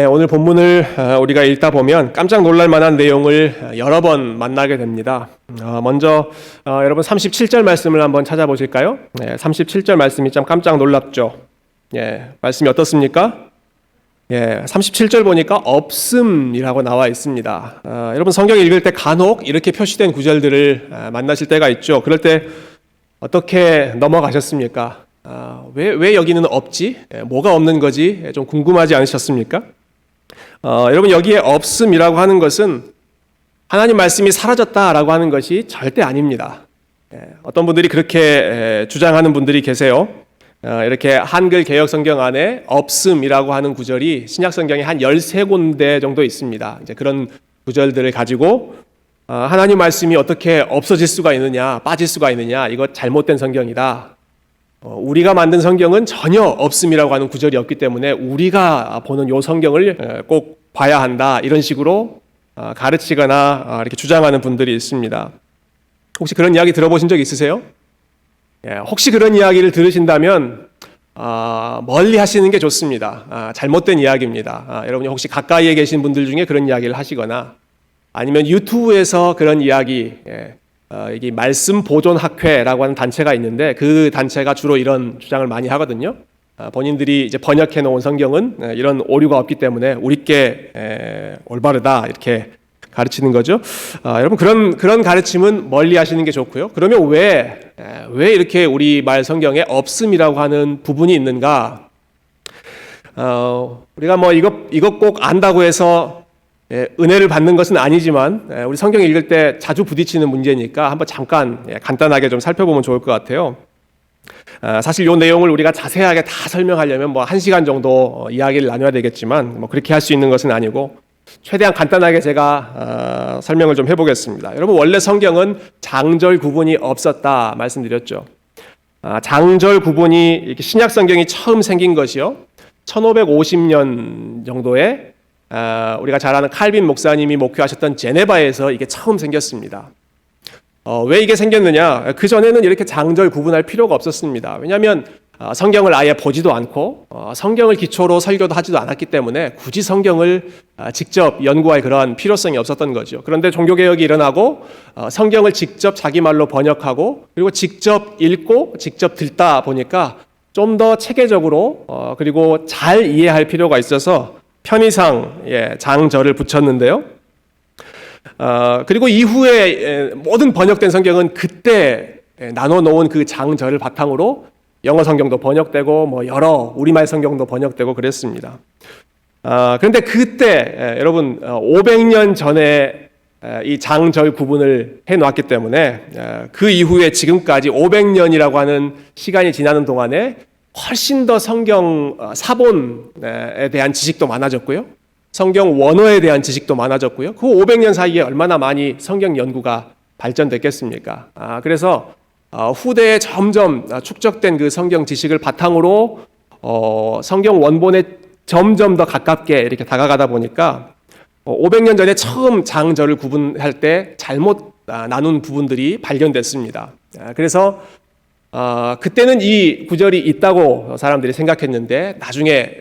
오늘 본문을 우리가 읽다 보면 깜짝 놀랄 만한 내용을 여러 번 만나게 됩니다. 먼저 여러분 37절 말씀을 한번 찾아보실까요? 37절 말씀이 좀 깜짝 놀랍죠. 말씀이 어떻습니까? 37절 보니까 없음이라고 나와 있습니다. 여러분 성경 읽을 때 간혹 이렇게 표시된 구절들을 만나실 때가 있죠. 그럴 때 어떻게 넘어가셨습니까? 왜 여기는 없지? 뭐가 없는 거지? 좀 궁금하지 않으셨습니까? 여러분 여기에 없음이라고 하는 것은 하나님 말씀이 사라졌다라고 하는 것이 절대 아닙니다. 어떤 분들이 그렇게 주장하는 분들이 계세요. 이렇게 한글 개역 성경 안에 없음이라고 하는 구절이 신약 성경에 한 13군데 정도 있습니다. 이제 그런 구절들을 가지고 하나님 말씀이 어떻게 없어질 수가 있느냐, 빠질 수가 있느냐, 이거 잘못된 성경이다. 우리가 만든 성경은 전혀 없음이라고 하는 구절이 없기 때문에 우리가 보는 이 성경을 꼭 봐야 한다. 이런 식으로 가르치거나 이렇게 주장하는 분들이 있습니다. 혹시 그런 이야기 들어보신 적 있으세요? 혹시 그런 이야기를 들으신다면 멀리 하시는 게 좋습니다. 잘못된 이야기입니다. 여러분이 혹시 가까이에 계신 분들 중에 그런 이야기를 하시거나 아니면 유튜브에서 그런 이야기, 이게 말씀 보존 학회라고 하는 단체가 있는데 그 단체가 주로 이런 주장을 많이 하거든요. 본인들이 이제 번역해 놓은 성경은 이런 오류가 없기 때문에 우리께 올바르다 이렇게 가르치는 거죠. 여러분 그런 가르침은 멀리 하시는 게 좋고요. 그러면 왜 이렇게 우리 말 성경에 없음이라고 하는 부분이 있는가? 우리가 뭐 이것 꼭 안다고 해서 은혜를 받는 것은 아니지만 우리 성경 읽을 때 자주 부딪히는 문제니까 한번 잠깐 간단하게 좀 살펴보면 좋을 것 같아요. 사실 이 내용을 우리가 자세하게 다 설명하려면 뭐 1시간 정도 이야기를 나눠야 되겠지만 뭐 그렇게 할 수 있는 것은 아니고 최대한 간단하게 제가 설명을 좀 해보겠습니다. 여러분 원래 성경은 장절 구분이 없었다 말씀드렸죠. 장절 구분이 이렇게 신약 성경이 처음 생긴 것이요 1550년 정도에 우리가 잘 아는 칼빈 목사님이 목회하셨던 제네바에서 이게 처음 생겼습니다. 왜 이게 생겼느냐? 그 전에는 이렇게 장절 구분할 필요가 없었습니다. 왜냐하면 성경을 아예 보지도 않고 성경을 기초로 설교도 하지도 않았기 때문에 굳이 성경을 직접 연구할 그러한 필요성이 없었던 거죠. 그런데 종교개혁이 일어나고 성경을 직접 자기 말로 번역하고 그리고 직접 읽고 직접 듣다 보니까 좀 더 체계적으로 그리고 잘 이해할 필요가 있어서 편의상 장절을 붙였는데요. 그리고 이후에 모든 번역된 성경은 그때 나눠 놓은 그 장절을 바탕으로 영어 성경도 번역되고 뭐 여러 우리말 성경도 번역되고 그랬습니다. 그런데 그때 여러분 500년 전에 이 장절 구분을 해놓았기 때문에 그 이후에 지금까지 500년이라고 하는 시간이 지나는 동안에 훨씬 더 성경 사본에 대한 지식도 많아졌고요. 성경 원어에 대한 지식도 많아졌고요. 그 500년 사이에 얼마나 많이 성경 연구가 발전됐겠습니까? 그래서 후대에 점점 축적된 그 성경 지식을 바탕으로 성경 원본에 점점 더 가깝게 이렇게 다가가다 보니까 500년 전에 처음 장절을 구분할 때 잘못 나눈 부분들이 발견됐습니다. 그래서 그때는 이 구절이 있다고 사람들이 생각했는데 나중에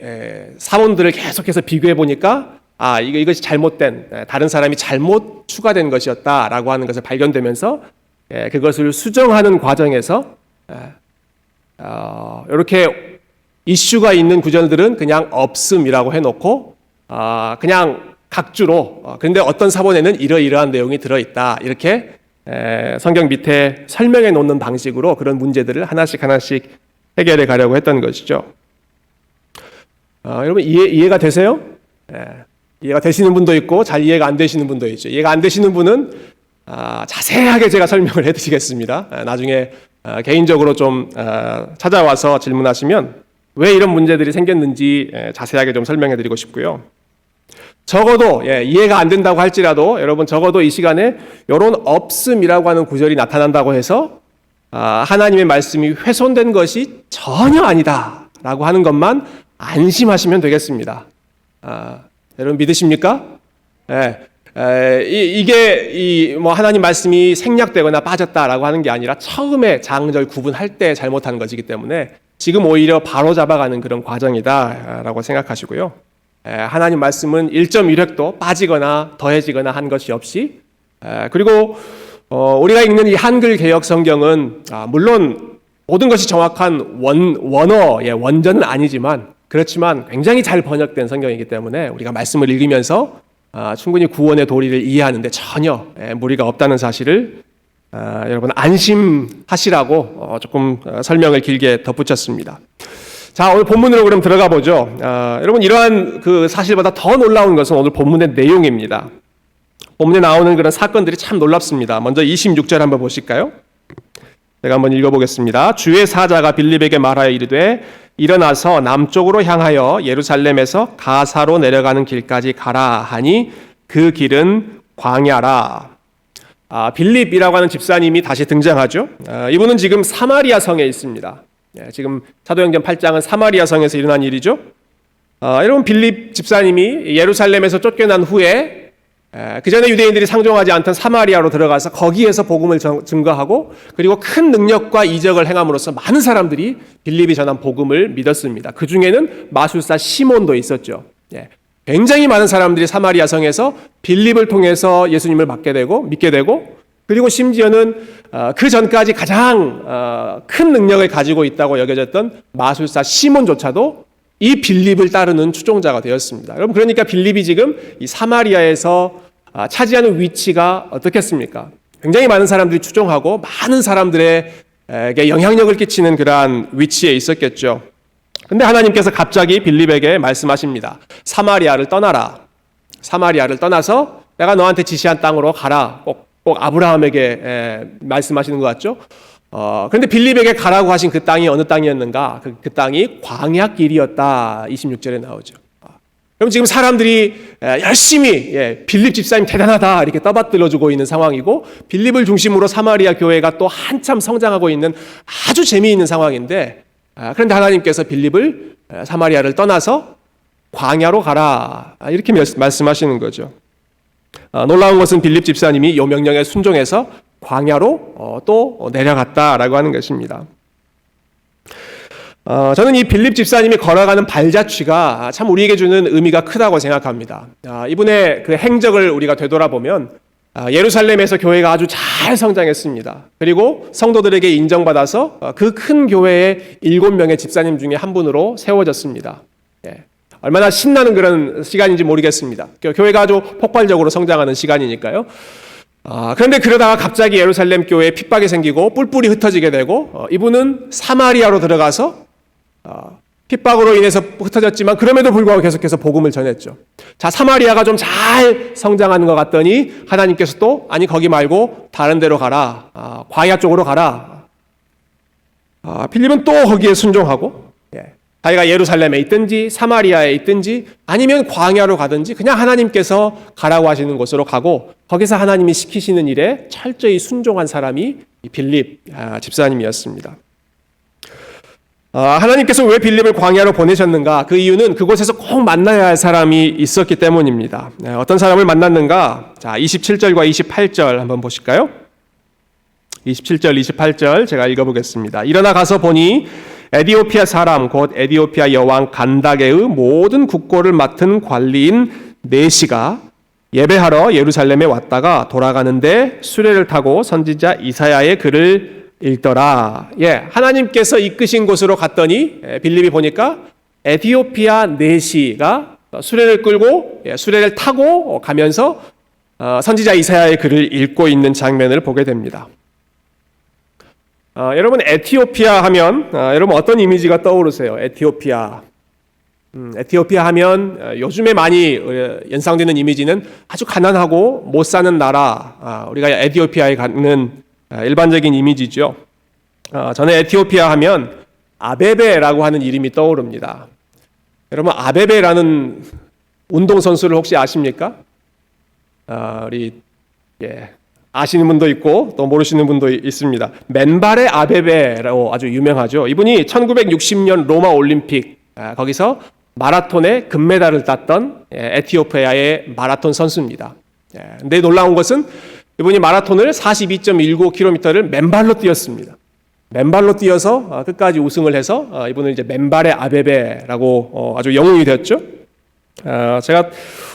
사본들을 계속해서 비교해 보니까 이것이 잘못된 다른 사람이 잘못 추가된 것이었다라고 하는 것을 발견되면서 그것을 수정하는 과정에서 이렇게 이슈가 있는 구절들은 그냥 없음이라고 해놓고 그냥 각주로 그런데 어떤 사본에는 이러이러한 내용이 들어있다 이렇게 성경 밑에 설명해 놓는 방식으로 그런 문제들을 하나씩 해결해 가려고 했던 것이죠. 여러분 이해가 되세요? 이해가 되시는 분도 있고 잘 이해가 안 되시는 분도 있죠. 이해가 안 되시는 분은 자세하게 제가 설명을 해드리겠습니다. 나중에 개인적으로 좀 찾아와서 질문하시면 왜 이런 문제들이 생겼는지 자세하게 좀 설명해드리고 싶고요. 적어도 이해가 안 된다고 할지라도 여러분 적어도 이 시간에 이런 없음이라고 하는 구절이 나타난다고 해서 하나님의 말씀이 훼손된 것이 전혀 아니다라고 하는 것만 안심하시면 되겠습니다. 여러분 믿으십니까? 이게 뭐 하나님 말씀이 생략되거나 빠졌다라고 하는 게 아니라 처음에 장절 구분할 때 잘못한 것이기 때문에 지금 오히려 바로 잡아가는 그런 과정이다라고 생각하시고요. 하나님 말씀은 1.1획도 빠지거나 더해지거나 한 것이 없이, 그리고 우리가 읽는 이 한글 개역 성경은 물론 모든 것이 정확한 원어의 원전은 아니지만, 그렇지만 굉장히 잘 번역된 성경이기 때문에 우리가 말씀을 읽으면서 충분히 구원의 도리를 이해하는데 전혀 무리가 없다는 사실을 여러분 안심하시라고 조금 설명을 길게 덧붙였습니다. 자, 오늘 본문으로 그럼 들어가 보죠. 여러분, 이러한 그 사실보다 더 놀라운 것은 오늘 본문의 내용입니다. 본문에 나오는 그런 사건들이 참 놀랍습니다. 먼저 26절 한번 보실까요? 제가 한번 읽어보겠습니다. 주의 사자가 빌립에게 말하여 이르되 일어나서 남쪽으로 향하여 예루살렘에서 가사로 내려가는 길까지 가라 하니 그 길은 광야라. 빌립이라고 하는 집사님이 다시 등장하죠. 이분은 지금 사마리아 성에 있습니다. 지금 사도행전 8장은 사마리아 성에서 일어난 일이죠. 여러분, 빌립 집사님이 예루살렘에서 쫓겨난 후에 그 전에 유대인들이 상종하지 않던 사마리아로 들어가서 거기에서 복음을 증거하고, 그리고 큰 능력과 이적을 행함으로써 많은 사람들이 빌립이 전한 복음을 믿었습니다. 그 중에는 마술사 시몬도 있었죠. 굉장히 많은 사람들이 사마리아 성에서 빌립을 통해서 예수님을 믿게 되고, 그리고 심지어는 그 전까지 가장 큰 능력을 가지고 있다고 여겨졌던 마술사 시몬조차도 이 빌립을 따르는 추종자가 되었습니다. 여러분, 그러니까 빌립이 지금 이 사마리아에서 차지하는 위치가 어떻겠습니까? 굉장히 많은 사람들이 추종하고 많은 사람들에게 영향력을 끼치는 그러한 위치에 있었겠죠. 근데 하나님께서 갑자기 빌립에게 말씀하십니다. 사마리아를 떠나라. 사마리아를 떠나서 내가 너한테 지시한 땅으로 가라. 꼭 아브라함에게 말씀하시는 것 같죠? 그런데 빌립에게 가라고 하신 그 땅이 어느 땅이었는가? 그 땅이 광야길이었다. 26절에 나오죠. 그럼 지금 사람들이 열심히 빌립 집사님 대단하다 이렇게 떠받들어주고 있는 상황이고, 빌립을 중심으로 사마리아 교회가 또 한참 성장하고 있는 아주 재미있는 상황인데, 그런데 하나님께서 빌립을 사마리아를 떠나서 광야로 가라 이렇게 말씀하시는 거죠. 놀라운 것은 빌립 집사님이 이 명령에 순종해서 광야로 또 내려갔다라고 하는 것입니다. 저는 이 빌립 집사님이 걸어가는 발자취가 참 우리에게 주는 의미가 크다고 생각합니다. 이분의 그 행적을 우리가 되돌아보면 예루살렘에서 교회가 아주 잘 성장했습니다. 그리고 성도들에게 인정받아서 그 큰 교회의 7명의 집사님 중에 한 분으로 세워졌습니다. 얼마나 신나는 그런 시간인지 모르겠습니다. 교회가 아주 폭발적으로 성장하는 시간이니까요. 그런데 그러다가 갑자기 예루살렘 교회에 핍박이 생기고 뿔뿔이 흩어지게 되고, 이분은 사마리아로 들어가서 핍박으로 인해서 흩어졌지만 그럼에도 불구하고 계속해서 복음을 전했죠. 자, 사마리아가 좀 잘 성장하는 것 같더니 하나님께서 또 아니 거기 말고 다른 데로 가라. 광야 쪽으로 가라. 빌립은 또 거기에 순종하고, 자기가 예루살렘에 있든지 사마리아에 있든지 아니면 광야로 가든지 그냥 하나님께서 가라고 하시는 곳으로 가고, 거기서 하나님이 시키시는 일에 철저히 순종한 사람이 빌립 집사님이었습니다. 하나님께서 왜 빌립을 광야로 보내셨는가? 그 이유는 그곳에서 꼭 만나야 할 사람이 있었기 때문입니다. 어떤 사람을 만났는가? 자, 27절과 28절 한번 보실까요? 27절, 28절 제가 읽어보겠습니다. 일어나 가서 보니 에디오피아 사람 곧 에디오피아 여왕 간다게의 모든 국고를 맡은 관리인 네시가 예배하러 예루살렘에 왔다가 돌아가는데 수레를 타고 선지자 이사야의 글을 읽더라. 하나님께서 이끄신 곳으로 갔더니 빌립이 보니까 에디오피아 네시가 수레를 끌고 수레를 타고 가면서 선지자 이사야의 글을 읽고 있는 장면을 보게 됩니다. 여러분, 에티오피아 하면 여러분 어떤 이미지가 떠오르세요? 에티오피아 하면 요즘에 많이 연상되는 이미지는 아주 가난하고 못 사는 나라, 우리가 에티오피아에 가는 일반적인 이미지죠. 저는 에티오피아 하면 아베베라고 하는 이름이 떠오릅니다. 여러분, 아베베라는 운동선수를 혹시 아십니까? 아시는 분도 있고 또 모르시는 분도 있습니다. 맨발의 아베베라고 아주 유명하죠. 이분이 1960년 로마 올림픽 거기서 마라톤에 금메달을 땄던 에티오피아의 마라톤 선수입니다. 근데 놀라운 것은 이분이 마라톤을 42.19km를 맨발로 뛰었습니다. 맨발로 뛰어서 끝까지 우승을 해서 이분은 이제 맨발의 아베베라고 아주 영웅이 되었죠. 제가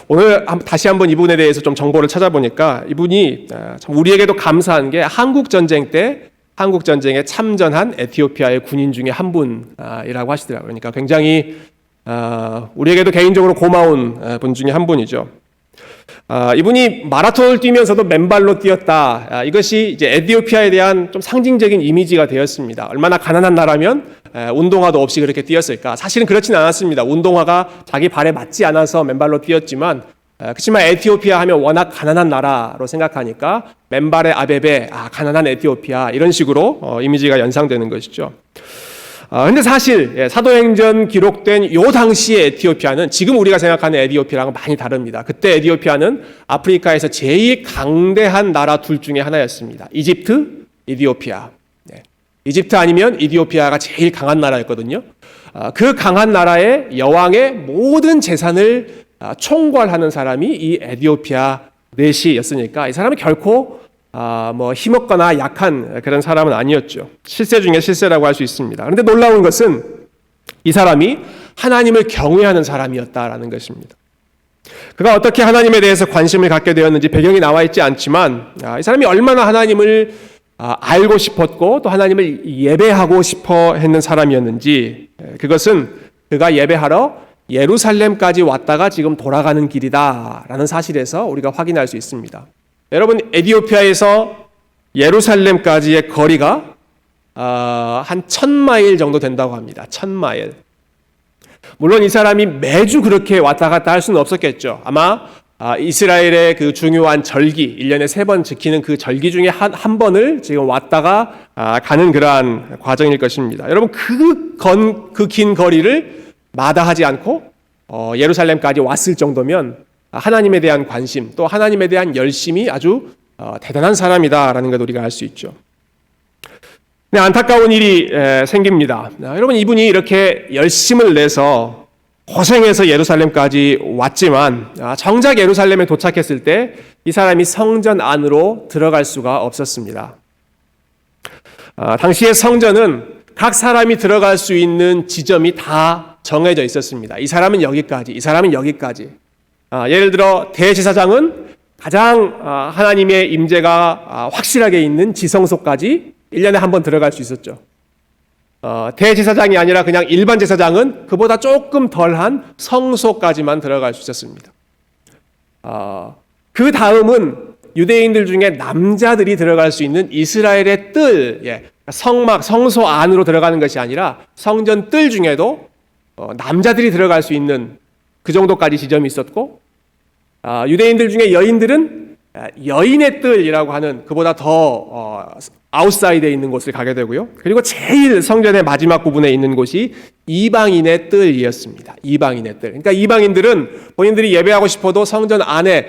오늘 다시 한번 이분에 대해서 좀 정보를 찾아보니까 이분이 참 우리에게도 감사한 게 한국 전쟁에 참전한 에티오피아의 군인 중에 한 분이라고 하시더라고요. 그러니까 굉장히 우리에게도 개인적으로 고마운 분 중에 한 분이죠. 이분이 마라톤을 뛰면서도 맨발로 뛰었다. 이것이 이제 에티오피아에 대한 좀 상징적인 이미지가 되었습니다. 얼마나 가난한 나라면 운동화도 없이 그렇게 뛰었을까? 사실은 그렇지는 않았습니다. 운동화가 자기 발에 맞지 않아서 맨발로 뛰었지만, 그렇지만 에티오피아 하면 워낙 가난한 나라로 생각하니까 맨발의 아베베, 가난한 에티오피아 이런 식으로 이미지가 연상되는 것이죠. 근데 사실 사도행전 기록된 요 당시의 에티오피아는 지금 우리가 생각하는 에티오피아랑은 많이 다릅니다. 그때 에티오피아는 아프리카에서 제일 강대한 나라 둘 중에 하나였습니다. 이집트, 이디오피아. 이집트 아니면 이디오피아가 제일 강한 나라였거든요. 그 강한 나라의 여왕의 모든 재산을 총괄하는 사람이 이 에티오피아 내시였으니까 이 사람은 결코 힘없거나 약한 그런 사람은 아니었죠. 실세 중에 실세라고 할 수 있습니다. 그런데 놀라운 것은 이 사람이 하나님을 경외하는 사람이었다라는 것입니다. 그가 어떻게 하나님에 대해서 관심을 갖게 되었는지 배경이 나와 있지 않지만 이 사람이 얼마나 하나님을 알고 싶었고 또 하나님을 예배하고 싶어 했는 사람이었는지 그것은 그가 예배하러 예루살렘까지 왔다가 지금 돌아가는 길이다라는 사실에서 우리가 확인할 수 있습니다. 여러분, 에티오피아에서 예루살렘까지의 거리가 한 1000마일 정도 된다고 합니다. 1000마일. 물론 이 사람이 매주 그렇게 왔다 갔다 할 수는 없었겠죠. 아마 이스라엘의 그 중요한 절기, 1년에 3번 지키는 그 절기 중에 한 번을 지금 왔다가 가는 그러한 과정일 것입니다. 여러분, 그 긴 거리를 마다하지 않고 예루살렘까지 왔을 정도면 하나님에 대한 관심, 또 하나님에 대한 열심이 아주 대단한 사람이다라는 걸 우리가 알 수 있죠. 네, 안타까운 일이 생깁니다. 여러분, 이분이 이렇게 열심을 내서 고생해서 예루살렘까지 왔지만 정작 예루살렘에 도착했을 때 이 사람이 성전 안으로 들어갈 수가 없었습니다. 당시의 성전은 각 사람이 들어갈 수 있는 지점이 다 정해져 있었습니다. 이 사람은 여기까지, 이 사람은 여기까지. 예를 들어 대제사장은 가장 하나님의 임재가 확실하게 있는 지성소까지 1년에 한 번 들어갈 수 있었죠. 대제사장이 아니라 그냥 일반 제사장은 그보다 조금 덜한 성소까지만 들어갈 수 있었습니다. 그 다음은 유대인들 중에 남자들이 들어갈 수 있는 이스라엘의 뜰, 성막, 성소 안으로 들어가는 것이 아니라 성전 뜰 중에도 남자들이 들어갈 수 있는 그 정도까지 지점이 있었고, 유대인들 중에 여인들은 여인의 뜰이라고 하는 그보다 더 아웃사이드에 있는 곳을 가게 되고요. 그리고 제일 성전의 마지막 부분에 있는 곳이 이방인의 뜰이었습니다. 이방인의 뜰. 그러니까 이방인들은 본인들이 예배하고 싶어도 성전 안에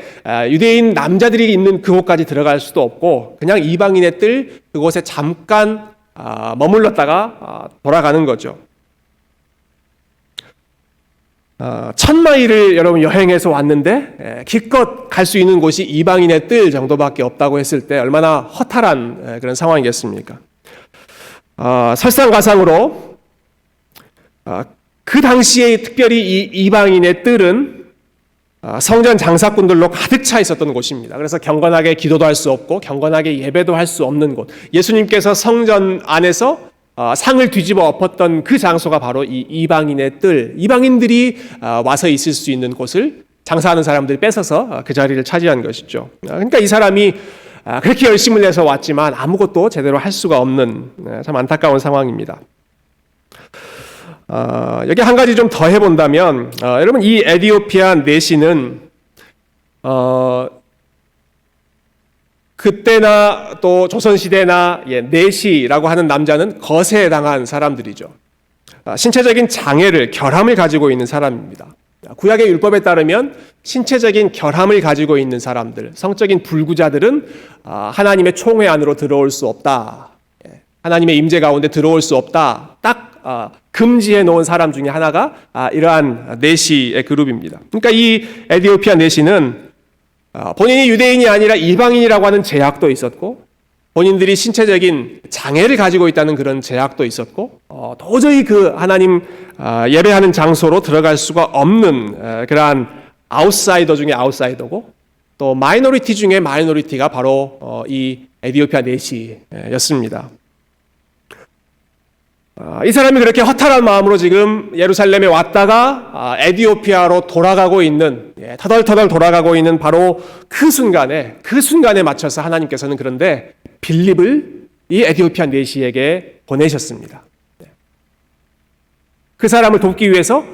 유대인 남자들이 있는 그곳까지 들어갈 수도 없고 그냥 이방인의 뜰 그곳에 잠깐 머물렀다가 돌아가는 거죠. 1000마일을 여러분 여행해서 왔는데 기껏 갈 수 있는 곳이 이방인의 뜰 정도밖에 없다고 했을 때 얼마나 허탈한 그런 상황이겠습니까? 설상가상으로 그 당시에 특별히 이 이방인의 뜰은 성전 장사꾼들로 가득 차 있었던 곳입니다. 그래서 경건하게 기도도 할 수 없고 경건하게 예배도 할 수 없는 곳. 예수님께서 성전 안에서 상을 뒤집어 엎었던 그 장소가 바로 이 이방인의 뜰, 이방인들이 와서 있을 수 있는 곳을 장사하는 사람들이 뺏어서 그 자리를 차지한 것이죠. 그러니까 이 사람이 그렇게 열심을 내서 왔지만 아무것도 제대로 할 수가 없는 참 안타까운 상황입니다. 여기 한 가지 좀 더 해본다면 여러분 이 에티오피아 내시는 그때나 또 조선시대나 내시라고 하는 남자는 거세당한 사람들이죠. 신체적인 장애를, 결함을 가지고 있는 사람입니다. 구약의 율법에 따르면 신체적인 결함을 가지고 있는 사람들, 성적인 불구자들은 하나님의 총회 안으로 들어올 수 없다. 하나님의 임재 가운데 들어올 수 없다. 딱 금지해 놓은 사람 중에 하나가 이러한 내시의 그룹입니다. 그러니까 이 에티오피아 내시는 본인이 유대인이 아니라 이방인이라고 하는 제약도 있었고 본인들이 신체적인 장애를 가지고 있다는 그런 제약도 있었고 도저히 그 하나님 예배하는 장소로 들어갈 수가 없는 그러한 아웃사이더 중에 아웃사이더고 또 마이너리티 중에 마이너리티가 바로 이 에디오피아 내시였습니다. 이 사람이 그렇게 허탈한 마음으로 지금 예루살렘에 왔다가 에디오피아로 돌아가고 있는 터덜터덜 돌아가고 있는 바로 그 순간에 맞춰서 하나님께서는 그런데 빌립을 이 에디오피아 내시에게 보내셨습니다. 그 사람을 돕기 위해서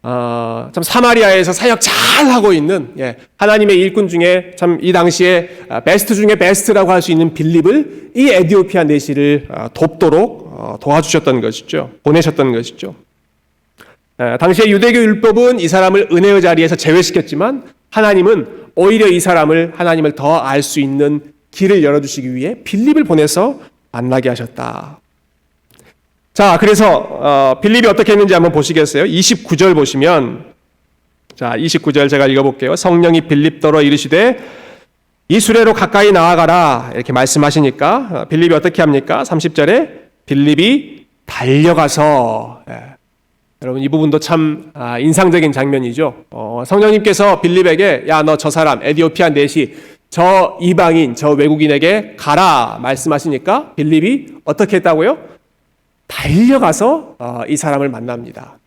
참 사마리아에서 사역 잘 하고 있는 하나님의 일꾼 중에 참 이 당시에 베스트 중에 베스트라고 할 수 있는 빌립을 이 에디오피아 내시를 돕도록 도와주셨던 것이죠. 보내셨던 것이죠. 당시의 유대교 율법은 이 사람을 은혜의 자리에서 제외시켰지만 하나님은 오히려 이 사람을 하나님을 더 알 수 있는 길을 열어주시기 위해 빌립을 보내서 만나게 하셨다. 자, 그래서 빌립이 어떻게 했는지 한번 보시겠어요? 29절 보시면, 자, 29절 제가 읽어볼게요. 성령이 빌립더러 이르시되 이 수레로 가까이 나아가라 이렇게 말씀하시니까 빌립이 어떻게 합니까? 30절에 빌립이 달려가서 여러분 이 부분도 참 인상적인 장면이죠. 성령님께서 빌립에게 야, 너 저 사람 에디오피아 내시 저 이방인 저 외국인에게 가라 말씀하시니까 빌립이 어떻게 했다고요? 달려가서 이 사람을 만납니다.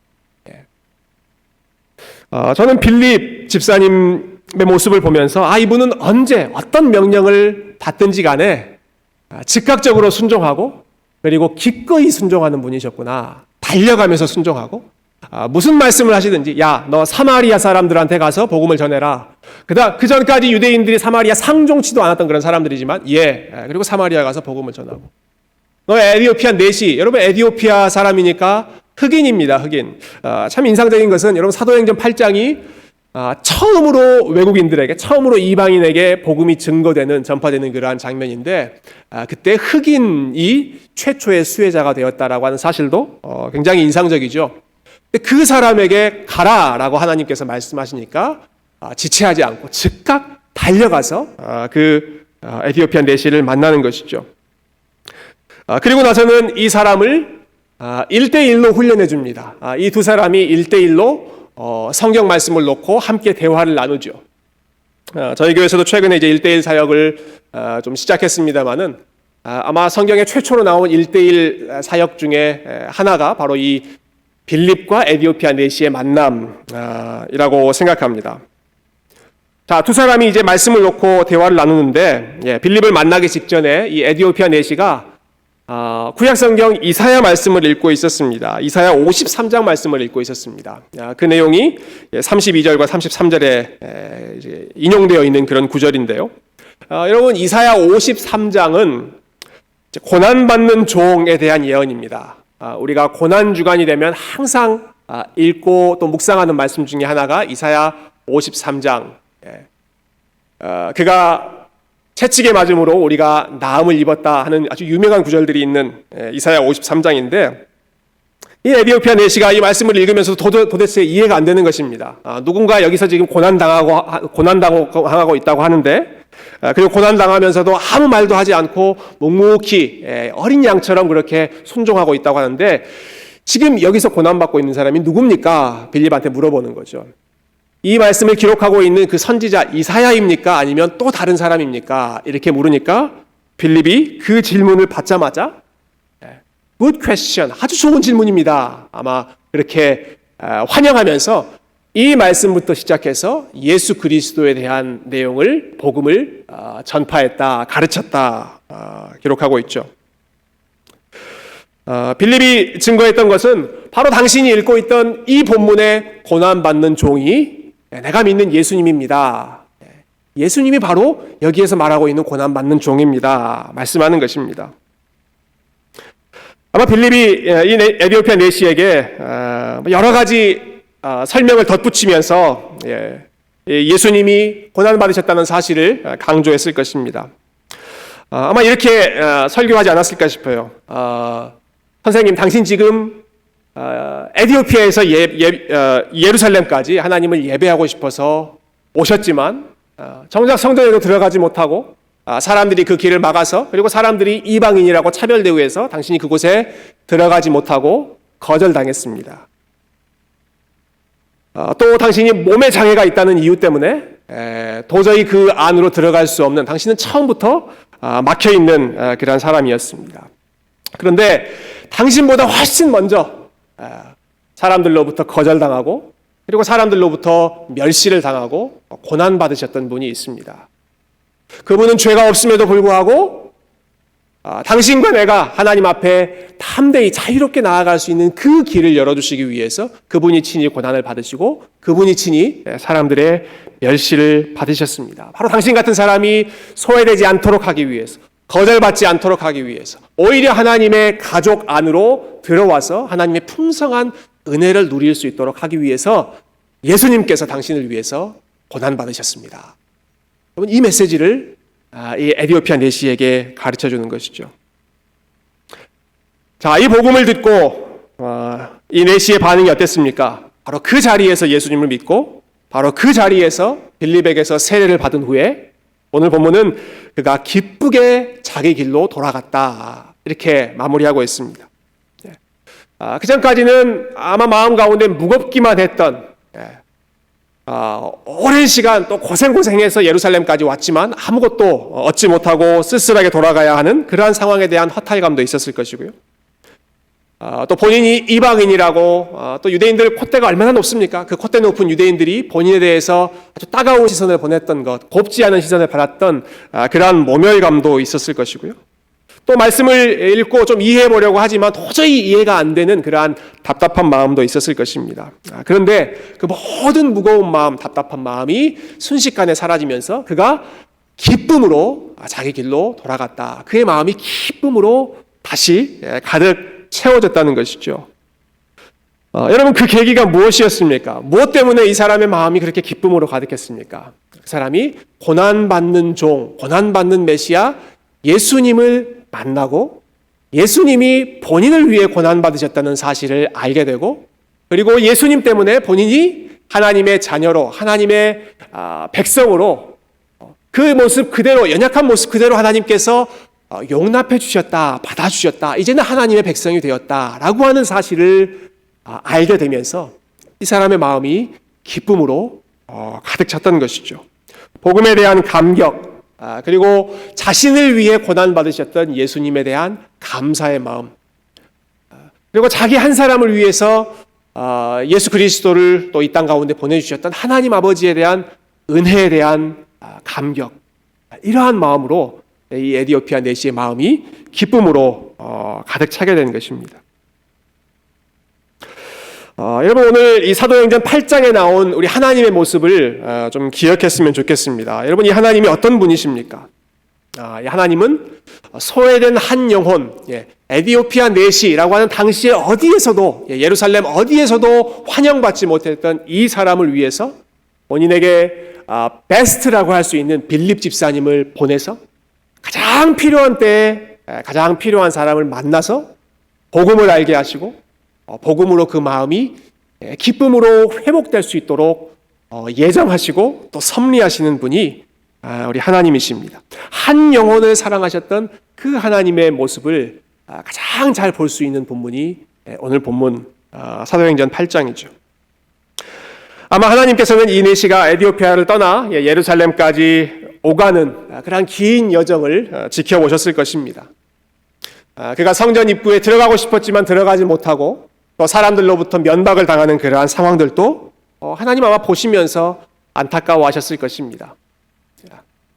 저는 빌립 집사님의 모습을 보면서 이분은 언제 어떤 명령을 받든지 간에 즉각적으로 순종하고 그리고 기꺼이 순종하는 분이셨구나. 달려가면서 순종하고 무슨 말씀을 하시든지 야, 너 사마리아 사람들한테 가서 복음을 전해라. 그 전까지 유대인들이 사마리아 상종치도 않았던 그런 사람들이지만 그리고 사마리아 가서 복음을 전하고 너 에디오피아 내시, 여러분 에디오피아 사람이니까 흑인입니다. 흑인. 참 인상적인 것은 여러분 사도행전 8장이 처음으로 외국인들에게, 처음으로 이방인에게 복음이 증거되는, 전파되는 그러한 장면인데 그때 흑인이 최초의 수혜자가 되었다라고 하는 사실도 굉장히 인상적이죠. 그 사람에게 가라라고 하나님께서 말씀하시니까 지체하지 않고 즉각 달려가서 그 에디오피아 내시를 만나는 것이죠. 그리고 나서는 이 사람을 1대1로 훈련해 줍니다. 이 두 사람이 1대1로 성경 말씀을 놓고 함께 대화를 나누죠. 저희 교회에서도 최근에 이제 1대1 사역을 좀 시작했습니다만은 아마 성경에 최초로 나온 1대1 사역 중에 하나가 바로 이 빌립과 에디오피아 내시의 만남이라고 생각합니다. 자, 두 사람이 이제 말씀을 놓고 대화를 나누는데 빌립을 만나기 직전에 이 에디오피아 내시가 구약성경 이사야 말씀을 읽고 있었습니다. 이사야 53장 말씀을 읽고 있었습니다. 그 내용이 32절과 33절에 인용되어 있는 그런 구절인데요. 여러분 이사야 53장은 고난받는 종에 대한 예언입니다. 우리가 고난주간이 되면 항상 읽고 또 묵상하는 말씀 중에 하나가 이사야 53장. 그가 채찍에 맞음으로 우리가 나음을 입었다 하는 아주 유명한 구절들이 있는 이사야 53장인데 이 에디오피아 내시가 이 말씀을 읽으면서 도대체 이해가 안 되는 것입니다. 누군가 여기서 지금 고난당하고 있다고 하는데 그리고 고난당하면서도 아무 말도 하지 않고 묵묵히 어린 양처럼 그렇게 순종하고 있다고 하는데 지금 여기서 고난받고 있는 사람이 누굽니까? 빌립한테 물어보는 거죠. 이 말씀을 기록하고 있는 그 선지자 이사야입니까? 아니면 또 다른 사람입니까? 이렇게 물으니까 빌립이 그 질문을 받자마자 Good question. 아주 좋은 질문입니다. 아마 그렇게 환영하면서 이 말씀부터 시작해서 예수 그리스도에 대한 내용을 복음을 전파했다, 가르쳤다 기록하고 있죠. 빌립이 증거했던 것은 바로 당신이 읽고 있던 이 본문의 고난받는 종이 내가 믿는 예수님입니다. 예수님이 바로 여기에서 말하고 있는 고난받는 종입니다. 말씀하는 것입니다. 아마 빌립이 이 에디오피아 내시에게 여러 가지 설명을 덧붙이면서 예수님이 고난받으셨다는 사실을 강조했을 것입니다. 아마 이렇게 설교하지 않았을까 싶어요. 선생님, 당신 지금 에디오피아에서 예루살렘까지 하나님을 예배하고 싶어서 오셨지만 정작 성전에도 들어가지 못하고 사람들이 그 길을 막아서, 그리고 사람들이 이방인이라고 차별대우해서 당신이 그곳에 들어가지 못하고 거절당했습니다. 또 당신이 몸에 장애가 있다는 이유 때문에 도저히 그 안으로 들어갈 수 없는, 당신은 처음부터 막혀있는 그런 사람이었습니다. 그런데 당신보다 훨씬 먼저 사람들로부터 거절당하고, 그리고 사람들로부터 멸시를 당하고 고난받으셨던 분이 있습니다. 그분은 죄가 없음에도 불구하고 당신과 내가 하나님 앞에 담대히 자유롭게 나아갈 수 있는 그 길을 열어주시기 위해서 그분이 친히 고난을 받으시고, 그분이 친히 사람들의 멸시를 받으셨습니다. 바로 당신 같은 사람이 소외되지 않도록 하기 위해서, 거절받지 않도록 하기 위해서, 오히려 하나님의 가족 안으로 들어와서 하나님의 풍성한 은혜를 누릴 수 있도록 하기 위해서 예수님께서 당신을 위해서 고난받으셨습니다. 여러분, 이 메시지를 이 에디오피아 내시에게 가르쳐 주는 것이죠. 자, 이 복음을 듣고 이 내시의 반응이 어땠습니까? 바로 그 자리에서 예수님을 믿고, 바로 그 자리에서 빌립에게서 세례를 받은 후에 오늘 본문은 그가 기쁘게 자기 길로 돌아갔다, 이렇게 마무리하고 있습니다. 그 전까지는 아마 마음 가운데 무겁기만 했던, 오랜 시간 또 고생해서 예루살렘까지 왔지만 아무것도 얻지 못하고 쓸쓸하게 돌아가야 하는 그러한 상황에 대한 허탈감도 있었을 것이고요. 또 본인이 이방인이라고, 또 유대인들 콧대가 얼마나 높습니까? 그 콧대 높은 유대인들이 본인에 대해서 아주 따가운 시선을 보냈던 것, 곱지 않은 시선을 받았던 그러한 모멸감도 있었을 것이고요. 또 말씀을 읽고 좀 이해해 보려고 하지만 도저히 이해가 안 되는 그러한 답답한 마음도 있었을 것입니다. 그런데 그 모든 무거운 마음, 답답한 마음이 순식간에 사라지면서 그가 기쁨으로 자기 길로 돌아갔다. 그의 마음이 기쁨으로 다시 가득 채워졌다는 것이죠. 여러분, 그 계기가 무엇이었습니까? 무엇 때문에 이 사람의 마음이 그렇게 기쁨으로 가득했습니까? 그 사람이 고난받는 종, 고난받는 메시아 예수님을 만나고, 예수님이 본인을 위해 고난받으셨다는 사실을 알게 되고, 그리고 예수님 때문에 본인이 하나님의 자녀로, 하나님의 백성으로 그 모습 그대로, 연약한 모습 그대로 하나님께서 용납해 주셨다, 받아주셨다, 이제는 하나님의 백성이 되었다라고 하는 사실을 알게 되면서 이 사람의 마음이 기쁨으로 가득 찼던 것이죠. 복음에 대한 감격, 그리고 자신을 위해 고난받으셨던 예수님에 대한 감사의 마음, 그리고 자기 한 사람을 위해서 예수 그리스도를 또 이 땅 가운데 보내주셨던 하나님 아버지에 대한 은혜에 대한 감격, 이러한 마음으로 이 에디오피아 내시의 마음이 기쁨으로 가득 차게 된 것입니다. 여러분, 오늘 이 사도행전 8장에 나온 우리 하나님의 모습을 좀 기억했으면 좋겠습니다. 여러분, 이 하나님이 어떤 분이십니까? 이 하나님은 소외된 한 영혼, 에디오피아 내시라고 하는 당시에 어디에서도, 예루살렘 어디에서도 환영받지 못했던 이 사람을 위해서 본인에게 베스트라고 할 수 있는 빌립 집사님을 보내서 가장 필요한 때에 가장 필요한 사람을 만나서 복음을 알게 하시고, 복음으로 그 마음이 기쁨으로 회복될 수 있도록 예정하시고 또 섭리하시는 분이 우리 하나님이십니다. 한 영혼을 사랑하셨던 그 하나님의 모습을 가장 잘 볼 수 있는 본문이 오늘 본문 사도행전 8장이죠. 아마 하나님께서는 이 내시가 에디오피아를 떠나 예루살렘까지 오가는 그런 긴 여정을 지켜보셨을 것입니다. 그가 성전 입구에 들어가고 싶었지만 들어가지 못하고 또 사람들로부터 면박을 당하는 그러한 상황들도 하나님 아마 보시면서 안타까워하셨을 것입니다.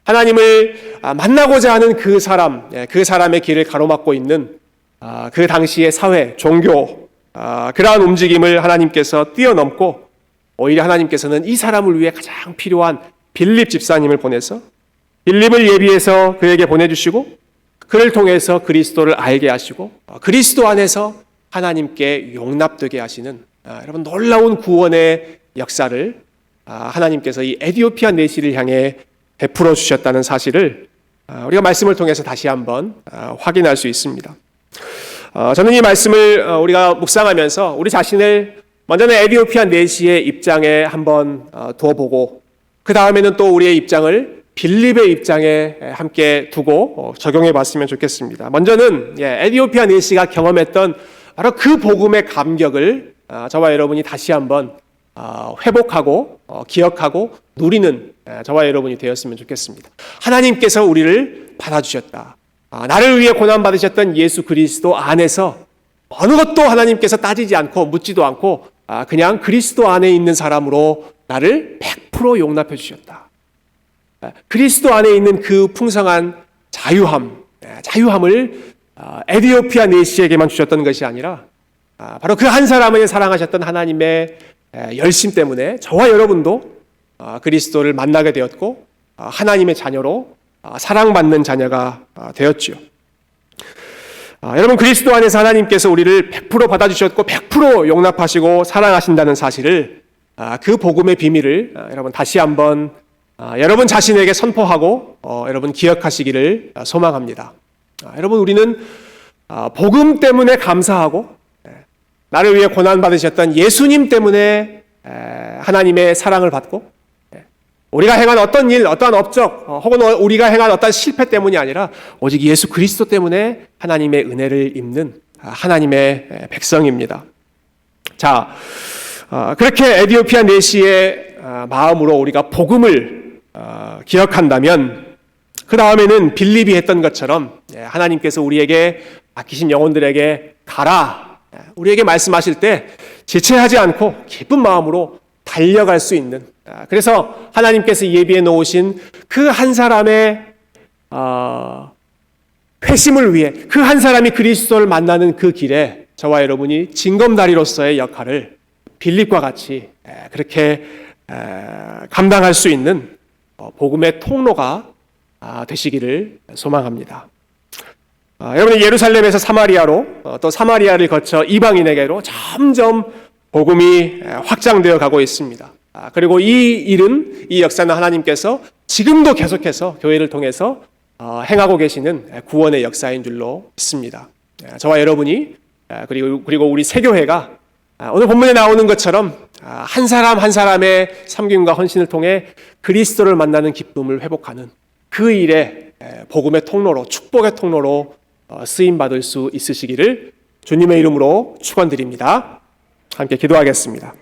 하나님을 만나고자 하는 그 사람, 그 사람의 길을 가로막고 있는 그 당시의 사회, 종교, 그러한 움직임을 하나님께서 뛰어넘고 오히려 하나님께서는 이 사람을 위해 가장 필요한 빌립 집사님을 보내서 빌립을 예비해서 그에게 보내주시고 그를 통해서 그리스도를 알게 하시고 그리스도 안에서 하나님께 용납되게 하시는 여러분 놀라운 구원의 역사를 하나님께서 이 에디오피아 내시를 향해 베풀어 주셨다는 사실을 우리가 말씀을 통해서 다시 한번 확인할 수 있습니다. 저는 이 말씀을 우리가 묵상하면서 우리 자신을 먼저는 에디오피아 내시의 입장에 한번 두어보고 그 다음에는 또 우리의 입장을 빌립의 입장에 함께 두고 적용해 봤으면 좋겠습니다. 먼저는 에디오피아 내시가 경험했던 바로 그 복음의 감격을 저와 여러분이 다시 한번 회복하고 기억하고 누리는 저와 여러분이 되었으면 좋겠습니다. 하나님께서 우리를 받아주셨다. 나를 위해 고난받으셨던 예수 그리스도 안에서 어느 것도 하나님께서 따지지 않고 묻지도 않고 그냥 그리스도 안에 있는 사람으로 나를 100% 용납해 주셨다. 그리스도 안에 있는 그 풍성한 자유함을 에디오피아 내시에게만 주셨던 것이 아니라 바로 그 한 사람을 사랑하셨던 하나님의 열심 때문에 저와 여러분도 그리스도를 만나게 되었고 하나님의 자녀로 사랑받는 자녀가 되었지요. 여러분, 그리스도 안에서 하나님께서 우리를 100% 받아주셨고 100% 용납하시고 사랑하신다는 사실을, 그 복음의 비밀을 여러분 다시 한번 여러분 자신에게 선포하고 여러분 기억하시기를 소망합니다. 여러분, 우리는 복음 때문에 감사하고 나를 위해 고난받으셨던 예수님 때문에 하나님의 사랑을 받고 우리가 행한 어떤 일, 어떠한 업적 혹은 우리가 행한 어떤 실패 때문이 아니라 오직 예수 그리스도 때문에 하나님의 은혜를 입는 하나님의 백성입니다. 자, 그렇게 에디오피아 내시의 마음으로 우리가 복음을 기억한다면 그 다음에는 빌립이 했던 것처럼 하나님께서 우리에게 맡기신 영혼들에게 가라, 우리에게 말씀하실 때 지체하지 않고 기쁜 마음으로 달려갈 수 있는, 그래서 하나님께서 예비해 놓으신 그 한 사람의 회심을 위해 그 한 사람이 그리스도를 만나는 그 길에 저와 여러분이 징검다리로서의 역할을 빌립과 같이 그렇게 감당할 수 있는 복음의 통로가 되시기를 소망합니다. 여러분이 예루살렘에서 사마리아로 또 사마리아를 거쳐 이방인에게로 점점 복음이 확장되어 가고 있습니다. 그리고 이 역사는 하나님께서 지금도 계속해서 교회를 통해서 행하고 계시는 구원의 역사인 줄로 믿습니다. 저와 여러분이 그리고 우리 새교회가 오늘 본문에 나오는 것처럼 한 사람 한 사람의 섬김과 헌신을 통해 그리스도를 만나는 기쁨을 회복하는 그 일에 복음의 통로로, 축복의 통로로 쓰임받을 수 있으시기를 주님의 이름으로 축원드립니다. 함께 기도하겠습니다.